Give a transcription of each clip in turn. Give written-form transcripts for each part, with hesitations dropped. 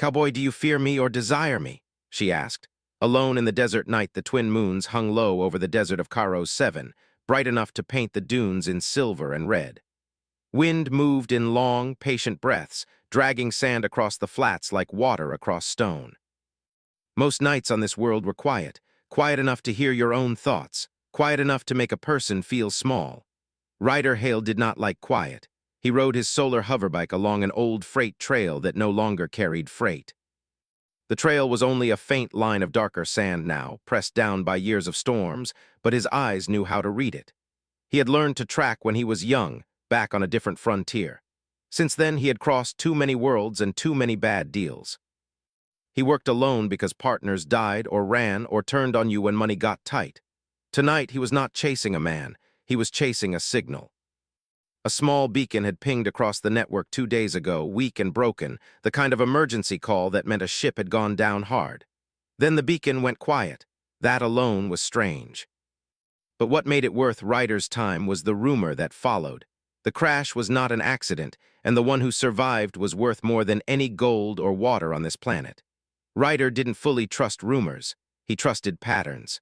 "Cowboy, do you fear me or desire me?" she asked. Alone in the desert night, the twin moons hung low over the desert of Caro's 7, bright enough to paint the dunes in silver and red. Wind moved in long, patient breaths, dragging sand across the flats like water across stone. Most nights on this world were quiet, quiet enough to hear your own thoughts, quiet enough to make a person feel small. Ryder Hale did not like quiet. He rode his solar hoverbike along an old freight trail that no longer carried freight. The trail was only a faint line of darker sand now, pressed down by years of storms, but his eyes knew how to read it. He had learned to track when he was young, back on a different frontier. Since then, he had crossed too many worlds and too many bad deals. He worked alone because partners died or ran or turned on you when money got tight. Tonight, he was not chasing a man. He was chasing a signal. A small beacon had pinged across the network 2 days ago, weak and broken, the kind of emergency call that meant a ship had gone down hard. Then the beacon went quiet. That alone was strange. But what made it worth Ryder's time was the rumor that followed. The crash was not an accident, and the one who survived was worth more than any gold or water on this planet. Ryder didn't fully trust rumors. He trusted patterns.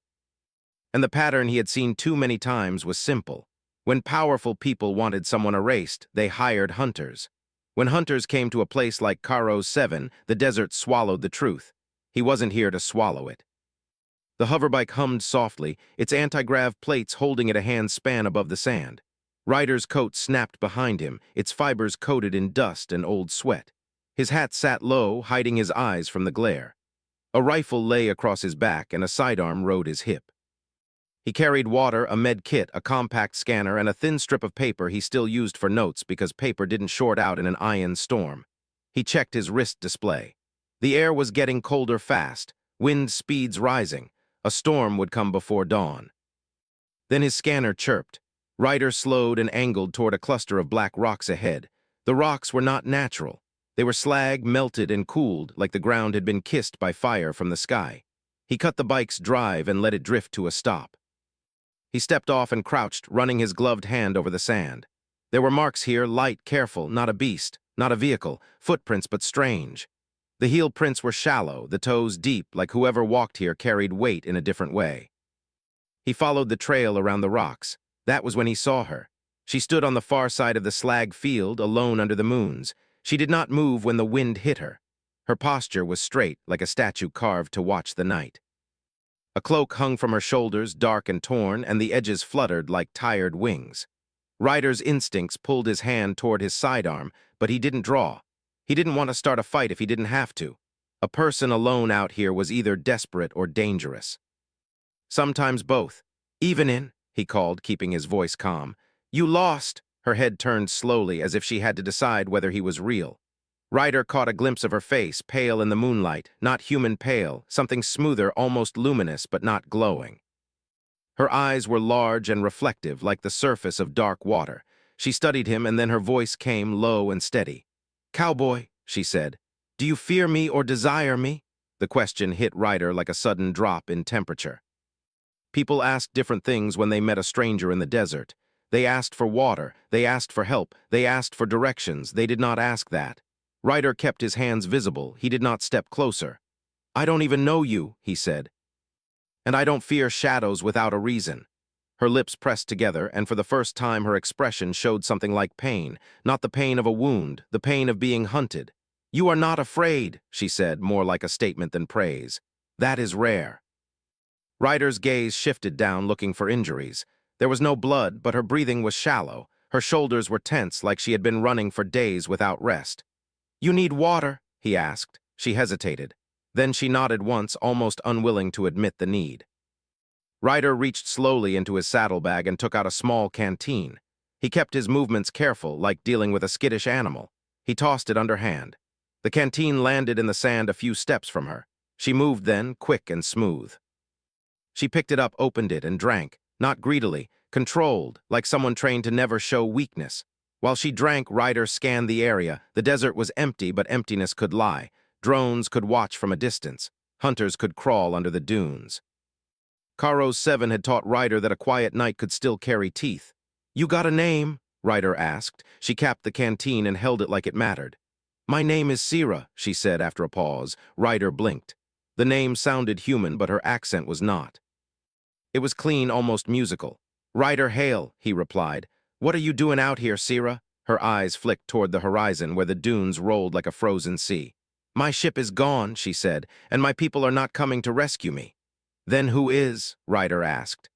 And the pattern he had seen too many times was simple. When powerful people wanted someone erased, they hired hunters. When hunters came to a place like Caro's 7, the desert swallowed the truth. He wasn't here to swallow it. The hoverbike hummed softly, its anti-grav plates holding it a hand's span above the sand. Ryder's coat snapped behind him, its fibers coated in dust and old sweat. His hat sat low, hiding his eyes from the glare. A rifle lay across his back and a sidearm rode his hip. He carried water, a med kit, a compact scanner, and a thin strip of paper he still used for notes because paper didn't short out in an iron storm. He checked his wrist display. The air was getting colder fast, wind speeds rising. A storm would come before dawn. Then his scanner chirped. Ryder slowed and angled toward a cluster of black rocks ahead. The rocks were not natural. They were slag, melted and cooled, like the ground had been kissed by fire from the sky. He cut the bike's drive and let it drift to a stop. He stepped off and crouched, running his gloved hand over the sand. There were marks here, light, careful, not a beast, not a vehicle, footprints but strange. The heel prints were shallow, the toes deep, like whoever walked here carried weight in a different way. He followed the trail around the rocks. That was when he saw her. She stood on the far side of the slag field, alone under the moons. She did not move when the wind hit her. Her posture was straight, like a statue carved to watch the night. A cloak hung from her shoulders, dark and torn, and the edges fluttered like tired wings. Ryder's instincts pulled his hand toward his sidearm, but he didn't draw. He didn't want to start a fight if he didn't have to. A person alone out here was either desperate or dangerous. Sometimes both. "Evening," he called, keeping his voice calm. "You lost." Her head turned slowly, as if she had to decide whether he was real. Ryder caught a glimpse of her face, pale in the moonlight, not human pale, something smoother, almost luminous, but not glowing. Her eyes were large and reflective, like the surface of dark water. She studied him, and then her voice came low and steady. "Cowboy," she said, "do you fear me or desire me?" The question hit Ryder like a sudden drop in temperature. People asked different things when they met a stranger in the desert. They asked for water, they asked for help, they asked for directions, they did not ask that. Ryder kept his hands visible. He did not step closer. "I don't even know you," he said. "And I don't fear shadows without a reason." Her lips pressed together, and for the first time her expression showed something like pain, not the pain of a wound, the pain of being hunted. "You are not afraid," she said, more like a statement than praise. "That is rare." Ryder's gaze shifted down, looking for injuries. There was no blood, but her breathing was shallow. Her shoulders were tense, like she had been running for days without rest. "You need water?" he asked. She hesitated. Then she nodded once, almost unwilling to admit the need. Ryder reached slowly into his saddlebag and took out a small canteen. He kept his movements careful, like dealing with a skittish animal. He tossed it underhand. The canteen landed in the sand a few steps from her. She moved then, quick and smooth. She picked it up, opened it, and drank, not greedily, controlled, like someone trained to never show weakness. While she drank, Ryder scanned the area. The desert was empty, but emptiness could lie. Drones could watch from a distance. Hunters could crawl under the dunes. Caro's 7 had taught Ryder that a quiet night could still carry teeth. "You got a name?" Ryder asked. She capped the canteen and held it like it mattered. My name is Sira, she said after a pause. Ryder blinked. The name sounded human, but her accent was not. It was clean, almost musical. Ryder Hale, he replied. What are you doing out here, Sira? Her eyes flicked toward the horizon where the dunes rolled like a frozen sea. My ship is gone, she said, and my people are not coming to rescue me. Then who is? Ryder asked.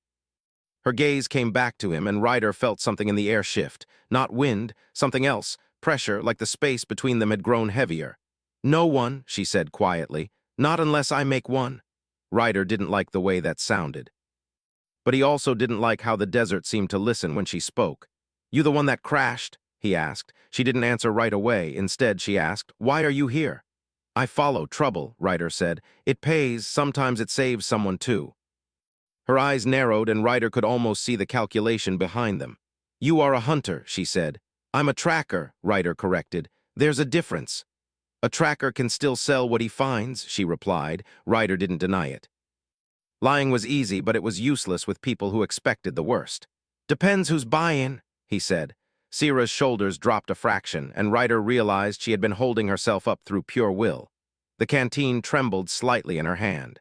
Her gaze came back to him, and Ryder felt something in the air shift. Not wind, something else, pressure, like the space between them had grown heavier. No one, she said quietly, not unless I make one. Ryder didn't like the way that sounded. But he also didn't like how the desert seemed to listen when she spoke. You the one that crashed? He asked. She didn't answer right away. Instead, she asked, why are you here? I follow trouble, Ryder said. It pays, sometimes it saves someone too. Her eyes narrowed, and Ryder could almost see the calculation behind them. You are a hunter, she said. I'm a tracker, Ryder corrected. There's a difference. A tracker can still sell what he finds, she replied. Ryder didn't deny it. Lying was easy, but it was useless with people who expected the worst. Depends who's buying, he said. Sira's shoulders dropped a fraction, and Ryder realized she had been holding herself up through pure will. The canteen trembled slightly in her hand.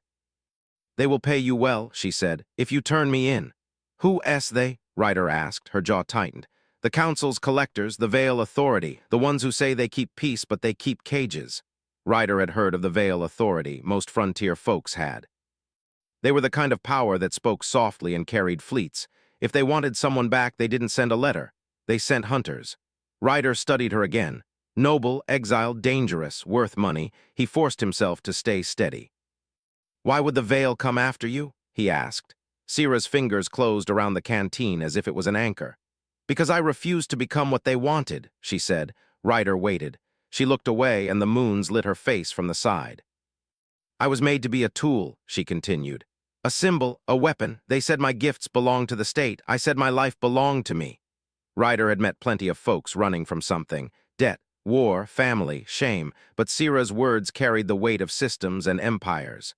They will pay you well, she said, if you turn me in. Who they? Ryder asked, her jaw tightened. The council's collectors, the Vale Authority, the ones who say they keep peace but they keep cages. Ryder had heard of the Vale Authority, most frontier folks had. They were the kind of power that spoke softly and carried fleets. If they wanted someone back, they didn't send a letter. They sent hunters. Ryder studied her again. Noble, exiled, dangerous, worth money, he forced himself to stay steady. Why would the Vale come after you? He asked. Sira's fingers closed around the canteen as if it was an anchor. Because I refused to become what they wanted, she said. Ryder waited. She looked away, and the moons lit her face from the side. I was made to be a tool, she continued. A symbol, a weapon. They said my gifts belonged to the state. I said my life belonged to me. Ryder had met plenty of folks running from something. Debt, war, family, shame. But Sira's words carried the weight of systems and empires.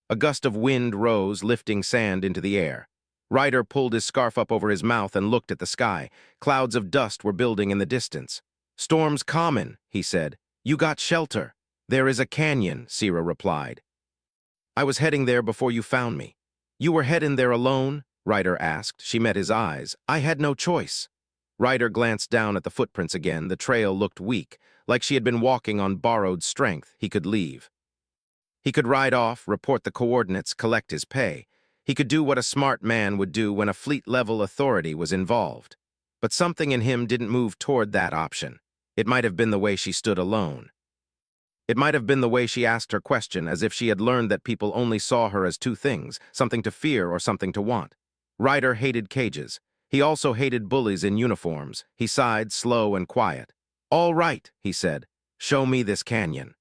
A gust of wind rose, lifting sand into the air. Ryder pulled his scarf up over his mouth and looked at the sky. Clouds of dust were building in the distance. Storm's common, he said. You got shelter. There is a canyon, Sira replied. I was heading there before you found me. You were heading there alone? Ryder asked. She met his eyes. I had no choice. Ryder glanced down at the footprints again. The trail looked weak, like she had been walking on borrowed strength. He could leave. He could ride off, report the coordinates, collect his pay. He could do what a smart man would do when a fleet-level authority was involved. But something in him didn't move toward that option. It might have been the way she stood alone. It might have been the way she asked her question, as if she had learned that people only saw her as two things, something to fear or something to want. Ryder hated cages. He also hated bullies in uniforms. He sighed, slow and quiet. All right, he said. Show me this canyon.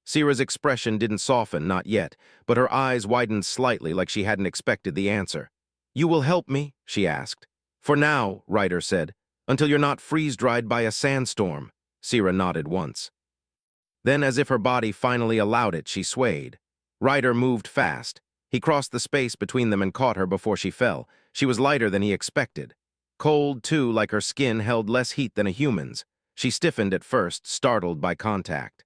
Sira's expression didn't soften, not yet, but her eyes widened slightly like she hadn't expected the answer. You will help me? She asked. For now, Ryder said, until you're not freeze-dried by a sandstorm. Sira nodded once. Then, as if her body finally allowed it, she swayed. Ryder moved fast. He crossed the space between them and caught her before she fell. She was lighter than he expected. Cold, too, like her skin held less heat than a human's. She stiffened at first, startled by contact.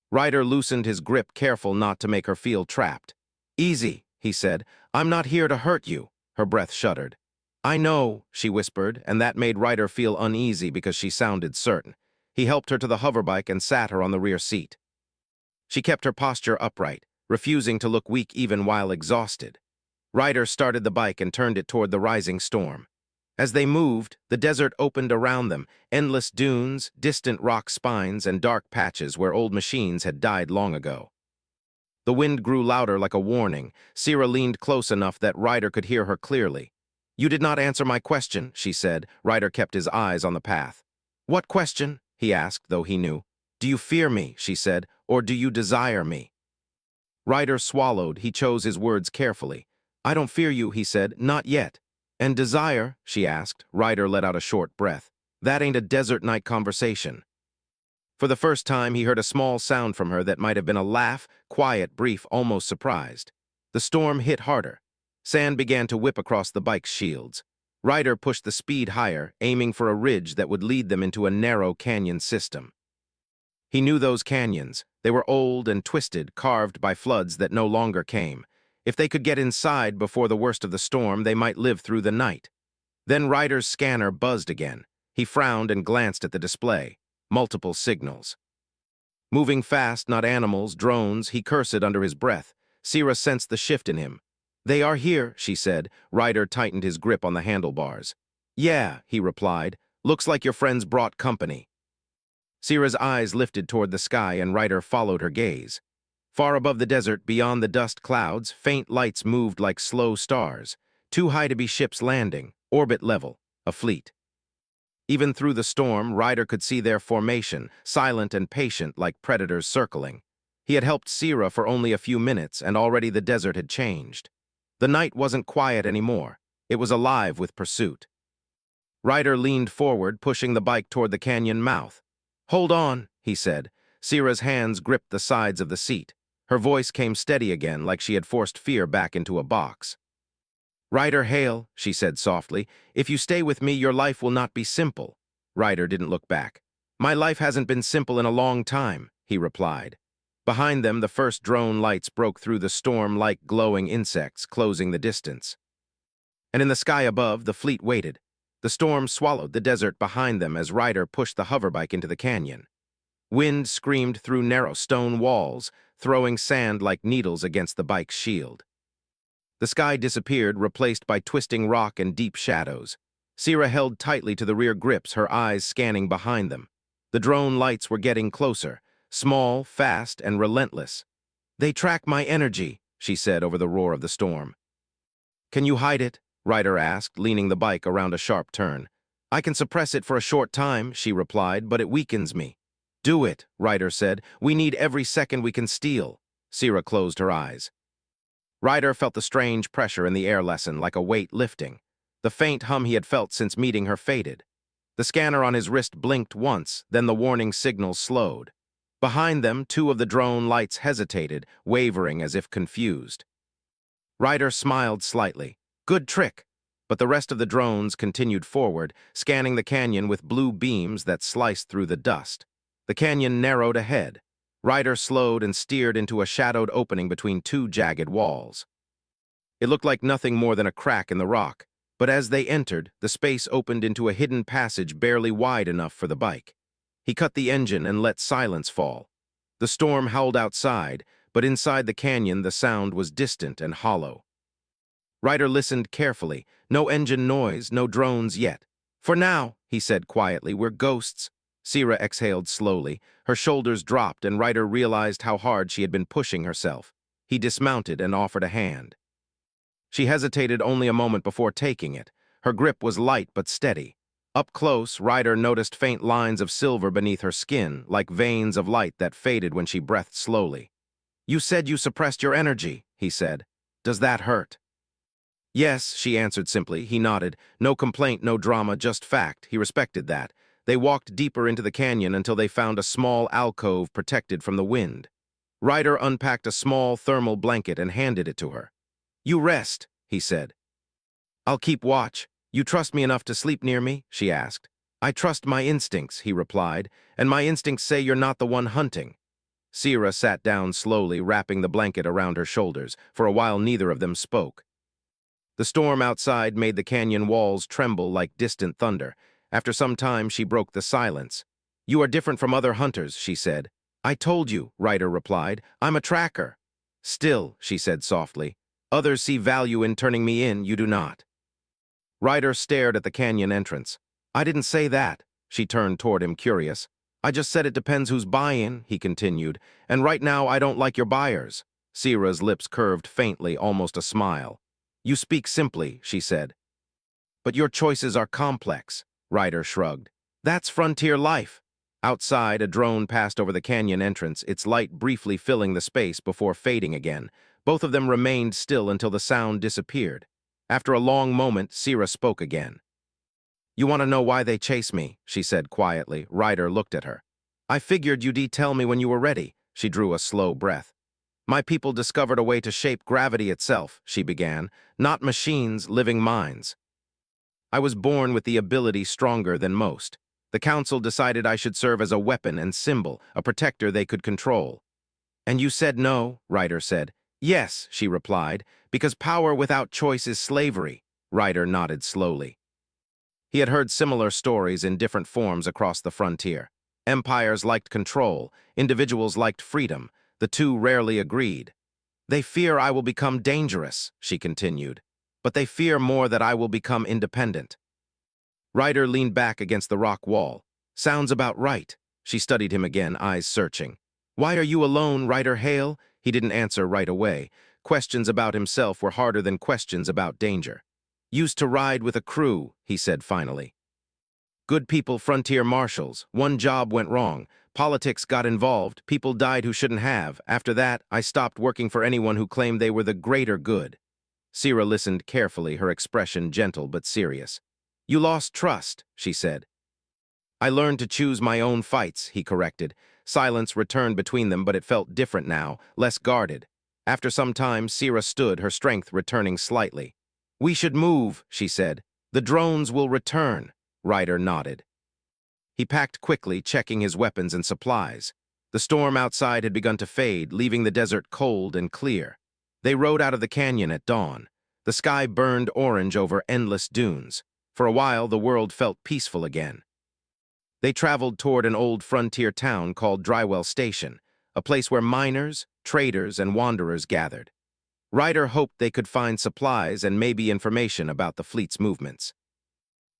Ryder loosened his grip, careful not to make her feel trapped. Easy, he said. I'm not here to hurt you. Her breath shuddered. I know, she whispered, and that made Ryder feel uneasy because she sounded certain. He helped her to the hoverbike and sat her on the rear seat. She kept her posture upright, refusing to look weak even while exhausted. Ryder started the bike and turned it toward the rising storm. As they moved, the desert opened around them, endless dunes, distant rock spines, and dark patches where old machines had died long ago. The wind grew louder like a warning. Sira leaned close enough that Ryder could hear her clearly. You did not answer my question, she said. Ryder kept his eyes on the path. What question? He asked, though he knew. Do you fear me, she said, or do you desire me? Ryder swallowed. He chose his words carefully. I don't fear you, he said, not yet. And desire, she asked. Ryder let out a short breath. That ain't a desert night conversation. For the first time, he heard a small sound from her that might have been a laugh, quiet, brief, almost surprised. The storm hit harder. Sand began to whip across the bike's shields. Ryder pushed the speed higher, aiming for a ridge that would lead them into a narrow canyon system. He knew those canyons. They were old and twisted, carved by floods that no longer came. If they could get inside before the worst of the storm, they might live through the night. Then Ryder's scanner buzzed again. He frowned and glanced at the display. Multiple signals. Moving fast, not animals, drones, he cursed under his breath. Sierra sensed the shift in him. "They are here," she said. Ryder tightened his grip on the handlebars. "Yeah," he replied. "Looks like your friends brought company." Sierra's eyes lifted toward the sky, and Ryder followed her gaze. Far above the desert, beyond the dust clouds, faint lights moved like slow stars, too high to be ships landing, orbit level, a fleet. Even through the storm, Ryder could see their formation, silent and patient like predators circling. He had helped Sierra for only a few minutes, and already the desert had changed. The night wasn't quiet anymore. It was alive with pursuit. Ryder leaned forward, pushing the bike toward the canyon mouth. "Hold on," he said. Sierra's hands gripped the sides of the seat. Her voice came steady again, like she had forced fear back into a box. "Ryder Hale," she said softly, "if you stay with me, your life will not be simple." Ryder didn't look back. "My life hasn't been simple in a long time," he replied. Behind them, the first drone lights broke through the storm like glowing insects, closing the distance. And in the sky above, the fleet waited. The storm swallowed the desert behind them as Ryder pushed the hoverbike into the canyon. Wind screamed through narrow stone walls, throwing sand like needles against the bike's shield. The sky disappeared, replaced by twisting rock and deep shadows. Sierra held tightly to the rear grips, her eyes scanning behind them. The drone lights were getting closer, small, fast, and relentless. "They track my energy," she said over the roar of the storm. "Can you hide it?" Ryder asked, leaning the bike around a sharp turn. "I can suppress it for a short time," she replied, "but it weakens me." "Do it," Ryder said. "We need every second we can steal." Sierra closed her eyes. Ryder felt the strange pressure in the air lessen, like a weight lifting. The faint hum he had felt since meeting her faded. The scanner on his wrist blinked once, then the warning signal slowed. Behind them, two of the drone lights hesitated, wavering as if confused. Ryder smiled slightly. "Good trick." But the rest of the drones continued forward, scanning the canyon with blue beams that sliced through the dust. The canyon narrowed ahead. Ryder slowed and steered into a shadowed opening between two jagged walls. It looked like nothing more than a crack in the rock, but as they entered, the space opened into a hidden passage barely wide enough for the bike. He cut the engine and let silence fall. The storm howled outside, but inside the canyon the sound was distant and hollow. Ryder listened carefully. No engine noise, no drones yet. "For now," he said quietly, "we're ghosts." Sierra exhaled slowly. Her shoulders dropped, and Ryder realized how hard she had been pushing herself. He dismounted and offered a hand. She hesitated only a moment before taking it. Her grip was light but steady. Up close, Ryder noticed faint lines of silver beneath her skin, like veins of light that faded when she breathed slowly. "You said you suppressed your energy," he said. "Does that hurt?" "Yes," she answered simply. He nodded. No complaint, no drama, just fact. He respected that. They walked deeper into the canyon until they found a small alcove protected from the wind. Ryder unpacked a small thermal blanket and handed it to her. "You rest," he said. "I'll keep watch. You trust me enough to sleep near me?" she asked. "I trust my instincts," he replied, "and my instincts say you're not the one hunting." Sierra sat down slowly, wrapping the blanket around her shoulders. For a while neither of them spoke. The storm outside made the canyon walls tremble like distant thunder. After some time, she broke the silence. "You are different from other hunters," she said. "I told you," Ryder replied. "I'm a tracker." "Still," she said softly, "others see value in turning me in, you do not." Ryder stared at the canyon entrance. "I didn't say that." She turned toward him, curious. "I just said it depends who's buying," he continued, "and right now I don't like your buyers." Sierra's lips curved faintly, almost a smile. "You speak simply," she said. "But your choices are complex." Ryder shrugged. "That's frontier life." Outside, a drone passed over the canyon entrance, its light briefly filling the space before fading again. Both of them remained still until the sound disappeared. After a long moment, Sierra spoke again. "You want to know why they chase me?" she said quietly. Ryder looked at her. "I figured you'd tell me when you were ready." She drew a slow breath. "My people discovered a way to shape gravity itself," she began. "Not machines, living minds. I was born with the ability stronger than most." The The council decided I should serve as a weapon and symbol, a protector they could control. And you said no, Ryder said. Yes, she replied, because power without choice is slavery. Ryder nodded slowly. He had heard similar stories in different forms across the frontier. Empires liked control, individuals liked freedom. The two rarely agreed. They fear I will become dangerous, she continued, but they fear more that I will become independent. Ryder leaned back against the rock wall. Sounds about right. She studied him again, eyes searching. Why are you alone, Ryder Hale? He didn't answer right away. Questions about himself were harder than questions about danger. Used to ride with a crew, he said finally. Good people, frontier marshals. One job went wrong. Politics got involved. People died who shouldn't have. After that, I stopped working for anyone who claimed they were the greater good. Sierra listened carefully, her expression gentle but serious. You lost trust, she said. I learned to choose my own fights, he corrected. Silence returned between them, but it felt different now, less guarded. After some time, Sierra stood, her strength returning slightly. We should move, she said. The drones will return. Ryder nodded. He packed quickly, checking his weapons and supplies. The storm outside had begun to fade, leaving the desert cold and clear. They rode out of the canyon at dawn. The sky burned orange over endless dunes. For a while, the world felt peaceful again. They traveled toward an old frontier town called Drywell Station, a place where miners, traders, and wanderers gathered. Ryder hoped they could find supplies and maybe information about the fleet's movements.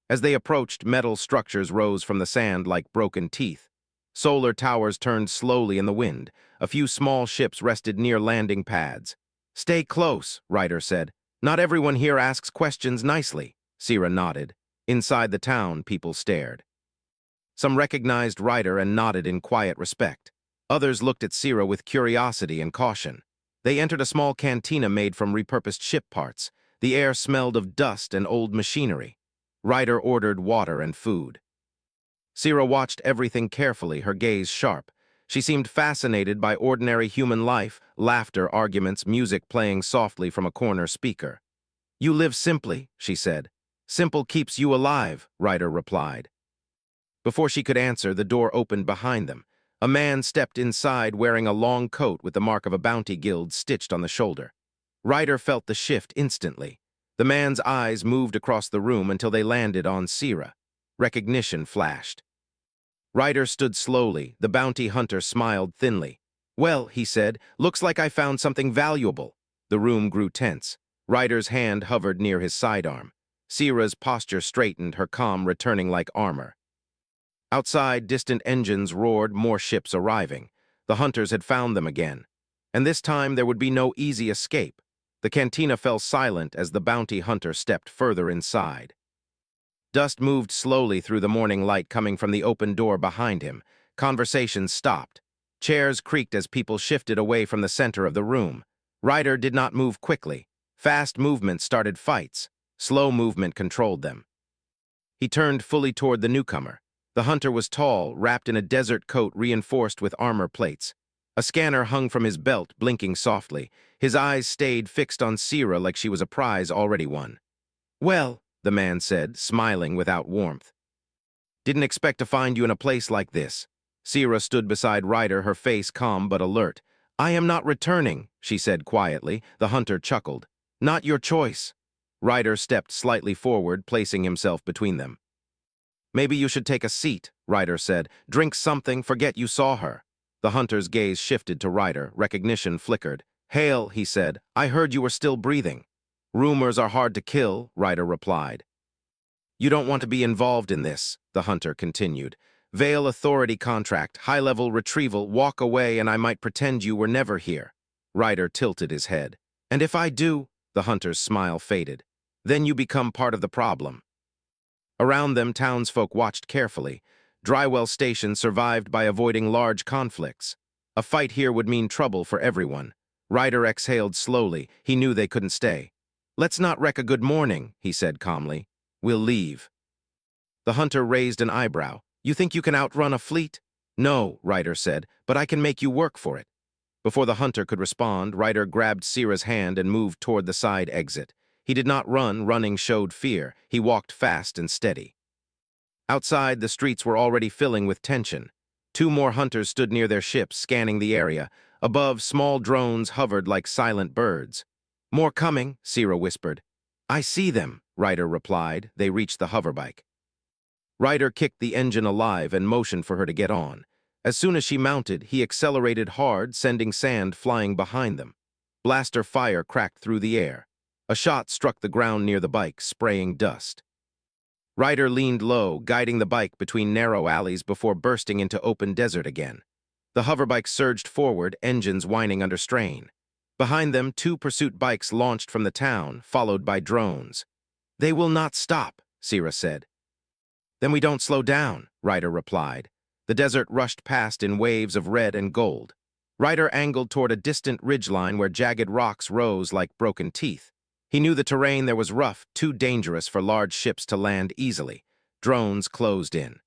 As they approached, metal structures rose from the sand like broken teeth. Solar towers turned slowly in the wind. A few small ships rested near landing pads. Stay close, Ryder said. Not everyone here asks questions nicely. Sierra nodded. Inside the town, people stared. Some recognized Ryder and nodded in quiet respect. Others looked at Sierra with curiosity and caution. They entered a small cantina made from repurposed ship parts. The air smelled of dust and old machinery. Ryder ordered water and food. Sierra watched everything carefully, her gaze sharp. She seemed fascinated by ordinary human life, laughter, arguments, music playing softly from a corner speaker. You live simply, she said. Simple keeps you alive, Ryder replied. Before she could answer, the door opened behind them. A man stepped inside wearing a long coat with the mark of a bounty guild stitched on the shoulder. Ryder felt the shift instantly. The man's eyes moved across the room until they landed on Sierra. Recognition flashed. Ryder stood slowly. The bounty hunter smiled thinly. Well, he said, looks like I found something valuable. The room grew tense. Ryder's hand hovered near his sidearm. Sierra's posture straightened, her calm returning like armor. Outside, distant engines roared, more ships arriving. The hunters had found them again. And this time there would be no easy escape. The cantina fell silent as the bounty hunter stepped further inside. Dust moved slowly through the morning light coming from the open door behind him. Conversations stopped. Chairs creaked as people shifted away from the center of the room. Ryder did not move quickly. Fast movement started fights. Slow movement controlled them. He turned fully toward the newcomer. The hunter was tall, wrapped in a desert coat reinforced with armor plates. A scanner hung from his belt, blinking softly. His eyes stayed fixed on Sierra like she was a prize already won. Well, the man said, smiling without warmth. Didn't expect to find you in a place like this. Sierra stood beside Ryder, her face calm but alert. I am not returning, she said quietly. The hunter chuckled. Not your choice. Ryder stepped slightly forward, placing himself between them. Maybe you should take a seat, Ryder said. Drink something, forget you saw her. The hunter's gaze shifted to Ryder. Recognition flickered. Hale, he said, I heard you were still breathing. Rumors are hard to kill, Ryder replied. You don't want to be involved in this, the hunter continued. Veil authority contract, high-level retrieval, walk away and I might pretend you were never here. Ryder tilted his head. And if I do, the hunter's smile faded. Then you become part of the problem. Around them, townsfolk watched carefully. Drywell Station survived by avoiding large conflicts. A fight here would mean trouble for everyone. Ryder exhaled slowly. He knew they couldn't stay. Let's not wreck a good morning, he said calmly. We'll leave. The hunter raised an eyebrow. You think you can outrun a fleet? No, Ryder said, but I can make you work for it. Before the hunter could respond, Ryder grabbed Sierra's hand and moved toward the side exit. He did not run, running showed fear. He walked fast and steady. Outside, the streets were already filling with tension. Two more hunters stood near their ships, scanning the area. Above, small drones hovered like silent birds. "More coming," Sierra whispered. "I see them," Ryder replied. They reached the hoverbike. Ryder kicked the engine alive and motioned for her to get on. As soon as she mounted, he accelerated hard, sending sand flying behind them. Blaster fire cracked through the air. A shot struck the ground near the bike, spraying dust. Ryder leaned low, guiding the bike between narrow alleys before bursting into open desert again. The hoverbike surged forward, engines whining under strain. Behind them, two pursuit bikes launched from the town, followed by drones. "They will not stop," Sierra said. "Then we don't slow down," Ryder replied. The desert rushed past in waves of red and gold. Ryder angled toward a distant ridgeline where jagged rocks rose like broken teeth. He knew the terrain there was rough, too dangerous for large ships to land easily. Drones closed in.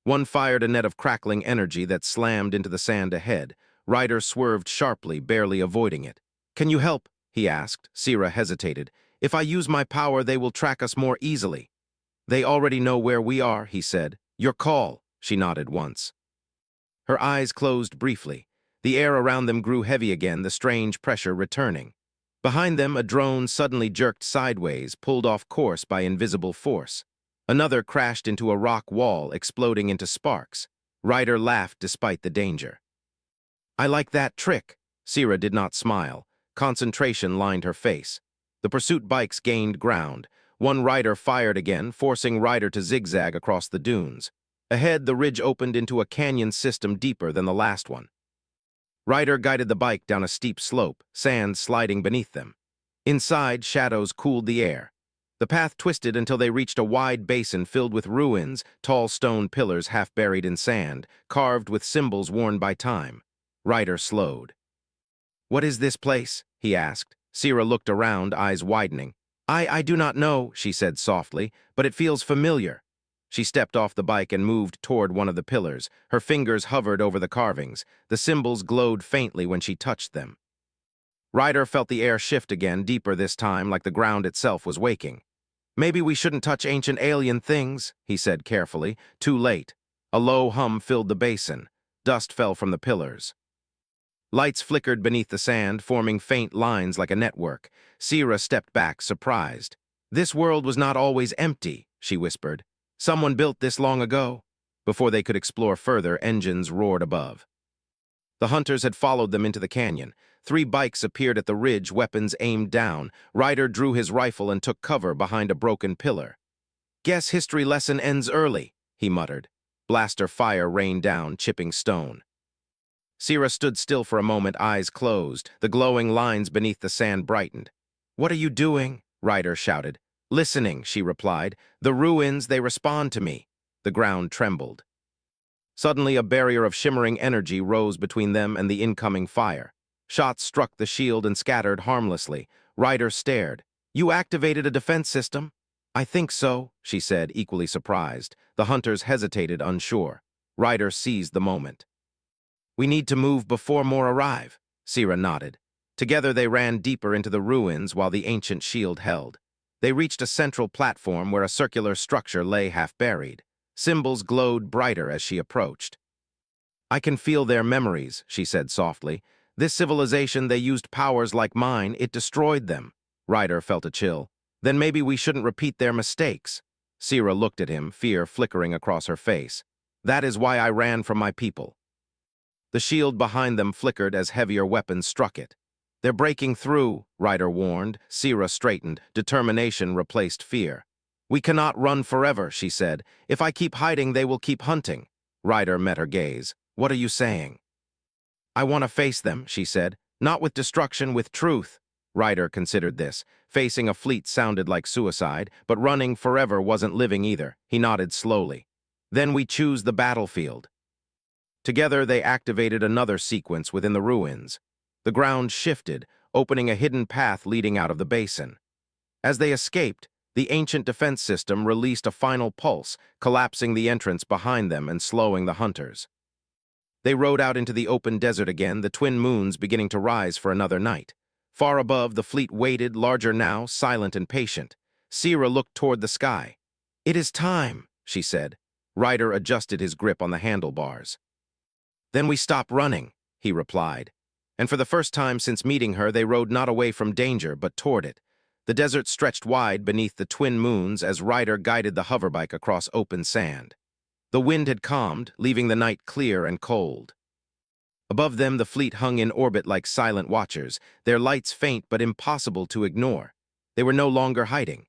One fired a net of crackling energy that slammed into the sand ahead. Ryder swerved sharply, barely avoiding it. "Can you help?" he asked. Sierra hesitated. "If I use my power, they will track us more easily." "They already know where we are," he said. "Your call." She nodded once. Her eyes closed briefly. The air around them grew heavy again, the strange pressure returning. Behind them, a drone suddenly jerked sideways, pulled off course by invisible force. Another crashed into a rock wall, exploding into sparks. Ryder laughed despite the danger. "I like that trick." Sierra did not smile. Concentration lined her face. The pursuit bikes gained ground. One rider fired again, forcing Ryder to zigzag across the dunes. Ahead, the ridge opened into a canyon system deeper than the last one. Ryder guided the bike down a steep slope, sand sliding beneath them. Inside, shadows cooled the air. The path twisted until they reached a wide basin filled with ruins, tall stone pillars half buried in sand, carved with symbols worn by time. Ryder slowed. "What is this place?" he asked. Sierra looked around, eyes widening. I do not know," she said softly, "but it feels familiar." She stepped off the bike and moved toward one of the pillars. Her fingers hovered over the carvings. The symbols glowed faintly when she touched them. Ryder felt the air shift again, deeper this time, like the ground itself was waking. "Maybe we shouldn't touch ancient alien things," he said carefully. Too late. A low hum filled the basin. Dust fell from the pillars. Lights flickered beneath the sand, forming faint lines like a network. Sierra stepped back, surprised. "This world was not always empty," she whispered. "Someone built this long ago." Before they could explore further, engines roared above. The hunters had followed them into the canyon. 3 bikes appeared at the ridge, weapons aimed down. Ryder drew his rifle and took cover behind a broken pillar. "Guess history lesson ends early," he muttered. Blaster fire rained down, chipping stone. Sierra stood still for a moment, eyes closed. The glowing lines beneath the sand brightened. "What are you doing?" Ryder shouted. "Listening," she replied. "The ruins, they respond to me." The ground trembled. Suddenly, a barrier of shimmering energy rose between them and the incoming fire. Shots struck the shield and scattered harmlessly. Ryder stared. "You activated a defense system?" "I think so," she said, equally surprised. The hunters hesitated, unsure. Ryder seized the moment. "We need to move before more arrive." Sierra nodded. Together they ran deeper into the ruins while the ancient shield held. They reached a central platform where a circular structure lay half buried. Symbols glowed brighter as she approached. "I can feel their memories," she said softly. "This civilization, they used powers like mine. It destroyed them." Ryder felt a chill. "Then maybe we shouldn't repeat their mistakes." Sierra looked at him, fear flickering across her face. "That is why I ran from my people." The shield behind them flickered as heavier weapons struck it. "They're breaking through," Ryder warned. Sierra straightened. Determination replaced fear. "We cannot run forever," she said. "If I keep hiding, they will keep hunting." Ryder met her gaze. "What are you saying?" "I want to face them," she said. "Not with destruction, with truth." Ryder considered this. Facing a fleet sounded like suicide, but running forever wasn't living either. He nodded slowly. "Then we choose the battlefield." Together, they activated another sequence within the ruins. The ground shifted, opening a hidden path leading out of the basin. As they escaped, the ancient defense system released a final pulse, collapsing the entrance behind them and slowing the hunters. They rode out into the open desert again, the twin moons beginning to rise for another night. Far above, the fleet waited, larger now, silent and patient. Sierra looked toward the sky. "It is time." she said. Ryder adjusted his grip on the handlebars. Then we stop running, he replied. And for the first time since meeting her, they rode not away from danger, but toward it. The desert stretched wide beneath the twin moons as Ryder guided the hoverbike across open sand. The wind had calmed, leaving the night clear and cold. Above them, the fleet hung in orbit like silent watchers, their lights faint but impossible to ignore. They were no longer hiding.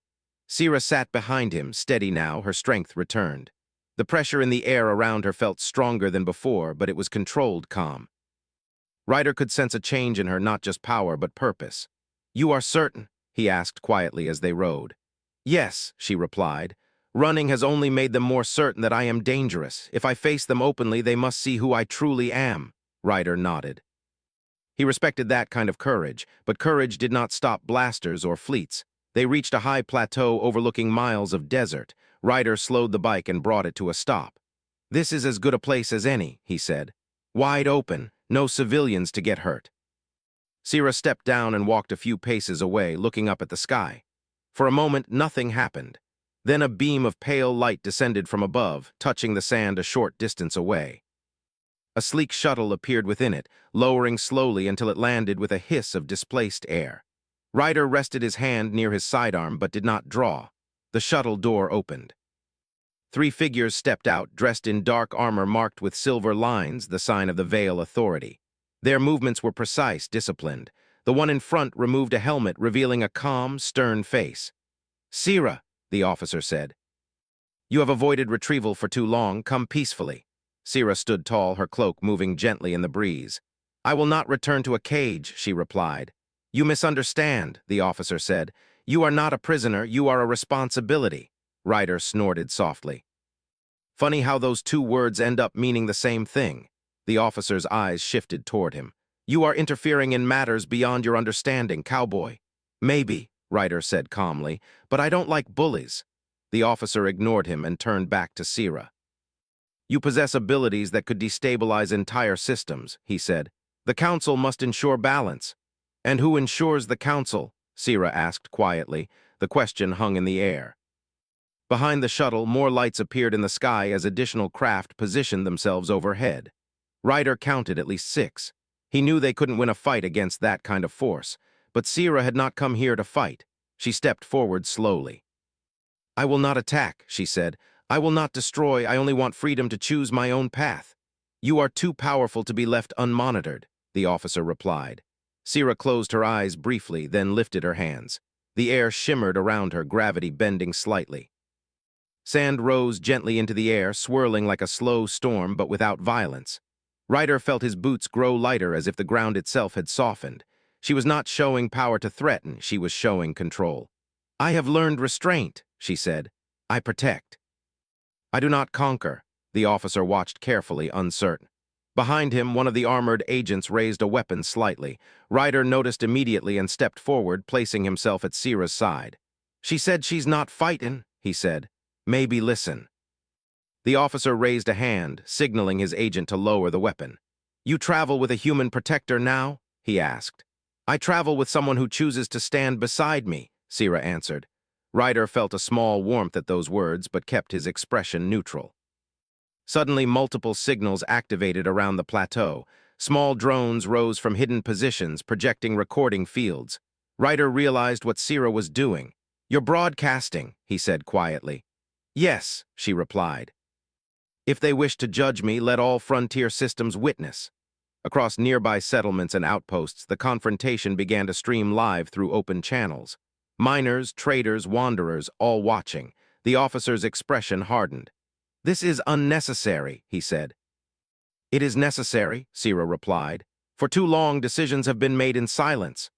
Sira sat behind him, steady now, her strength returned. The pressure in the air around her felt stronger than before, but it was controlled calm. Ryder could sense a change in her, not just power, but purpose. "You are certain?" he asked quietly as they rode. "Yes," she replied. "Running has only made them more certain that I am dangerous. If I face them openly, they must see who I truly am." Ryder nodded. He respected that kind of courage, but courage did not stop blasters or fleets. They reached a high plateau overlooking miles of desert. Ryder slowed the bike and brought it to a stop. "This is as good a place as any," he said. "Wide open, no civilians to get hurt." Sira stepped down and walked a few paces away, looking up at the sky. For a moment, nothing happened. Then a beam of pale light descended from above, touching the sand a short distance away. A sleek shuttle appeared within it, lowering slowly until it landed with a hiss of displaced air. Ryder rested his hand near his sidearm but did not draw. The shuttle door opened. 3 figures stepped out, dressed in dark armor marked with silver lines, the sign of the Veil authority. Their movements were precise, disciplined. The one in front removed a helmet, revealing a calm, stern face. "Sira," the officer said. "You have avoided retrieval for too long. Come peacefully." Sira stood tall, her cloak moving gently in the breeze. "I will not return to a cage," she replied. "You misunderstand," the officer said. "You are not a prisoner, you are a responsibility." Ryder snorted softly. Funny how those 2 words end up meaning the same thing. The officer's eyes shifted toward him. "You are interfering in matters beyond your understanding, cowboy." "Maybe," Ryder said calmly, "but I don't like bullies." The officer ignored him and turned back to Sira. "You possess abilities that could destabilize entire systems," he said. "The council must ensure balance." "And who ensures the council?" Sira asked quietly. The question hung in the air. Behind the shuttle, more lights appeared in the sky as additional craft positioned themselves overhead. Ryder counted at least 6. He knew they couldn't win a fight against that kind of force. But Sira had not come here to fight. She stepped forward slowly. "I will not attack," she said. "I will not destroy. I only want freedom to choose my own path." "You are too powerful to be left unmonitored," the officer replied. Sira closed her eyes briefly, then lifted her hands. The air shimmered around her, gravity bending slightly. Sand rose gently into the air, swirling like a slow storm, but without violence. Ryder felt his boots grow lighter as if the ground itself had softened. She was not showing power to threaten, she was showing control. "I have learned restraint," she said. "I protect. I do not conquer." The officer watched carefully, uncertain. Behind him, one of the armored agents raised a weapon slightly. Ryder noticed immediately and stepped forward, placing himself at Sira's side. "She said she's not fightin'," he said. "Maybe listen." The officer raised a hand, signaling his agent to lower the weapon. "You travel with a human protector now?" he asked. "I travel with someone who chooses to stand beside me," Sira answered. Ryder felt a small warmth at those words, but kept his expression neutral. Suddenly, multiple signals activated around the plateau. Small drones rose from hidden positions, projecting recording fields. Ryder realized what Sira was doing. "You're broadcasting," he said quietly. "Yes," she replied. "If they wish to judge me, let all frontier systems witness." Across nearby settlements and outposts, the confrontation began to stream live through open channels. Miners, traders, wanderers, all watching. The officer's expression hardened. "This is unnecessary," he said. "It is necessary," Sira replied. "For too long, decisions have been made in silence."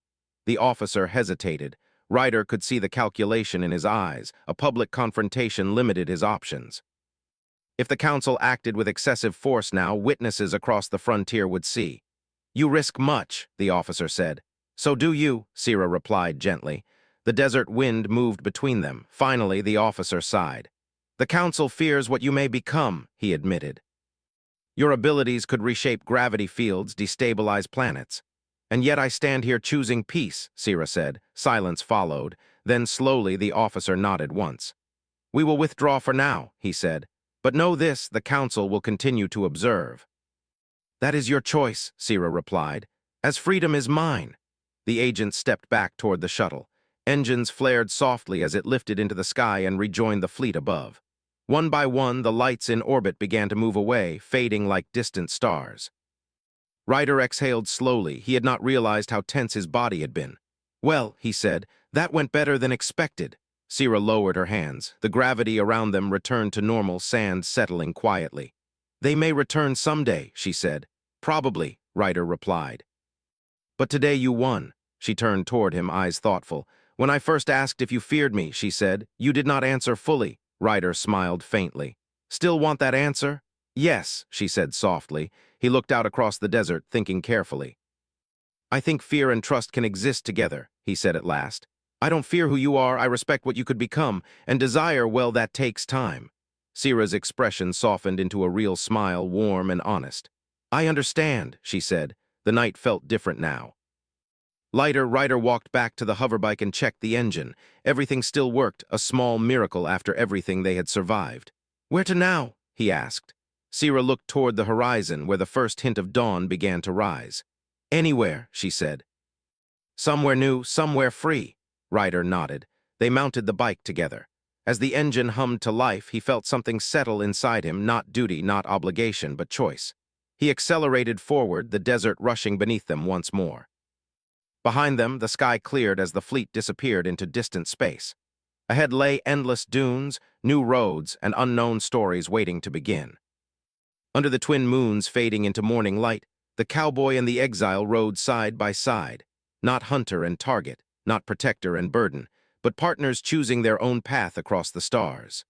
The officer hesitated. Ryder could see the calculation in his eyes. A public confrontation limited his options. If the council acted with excessive force now, witnesses across the frontier would see. "You risk much," the officer said. "So do you," Sira replied gently. The desert wind moved between them. Finally, the officer sighed. "The council fears what you may become," he admitted. "Your abilities could reshape gravity fields, destabilize planets. And yet I stand here choosing peace," Sira said. Silence followed. Then slowly the officer nodded once. We will withdraw for now, he said. But know this, the council will continue to observe. That is your choice, Sira replied, as freedom is mine. The agent stepped back toward the shuttle. Engines flared softly as it lifted into the sky and rejoined the fleet above. One by one, the lights in orbit began to move away, fading like distant stars. Ryder exhaled slowly. He had not realized how tense his body had been. Well, he said, that went better than expected. Sira lowered her hands. The gravity around them returned to normal, sand settling quietly. They may return someday, she said. Probably, Ryder replied. But today you won. She turned toward him, eyes thoughtful. When I first asked if you feared me, she said, you did not answer fully. Ryder smiled faintly. Still want that answer? Yes, she said softly. He looked out across the desert, thinking carefully. I think fear and trust can exist together, he said at last. I don't fear who you are, I respect what you could become, and desire, well, that takes time. Sira's expression softened into a real smile, warm and honest. I understand, she said. The night felt different now. Ryder walked back to the hoverbike and checked the engine. Everything still worked, a small miracle after everything they had survived. Where to now? He asked. Sira looked toward the horizon, where the first hint of dawn began to rise. Anywhere, she said. Somewhere new, somewhere free. Ryder nodded. They mounted the bike together. As the engine hummed to life, he felt something settle inside him, not duty, not obligation, but choice. He accelerated forward, the desert rushing beneath them once more. Behind them, the sky cleared as the fleet disappeared into distant space. Ahead lay endless dunes, new roads, and unknown stories waiting to begin. Under the twin moons fading into morning light, the cowboy and the exile rode side by side, not hunter and target, not protector and burden, but partners choosing their own path across the stars.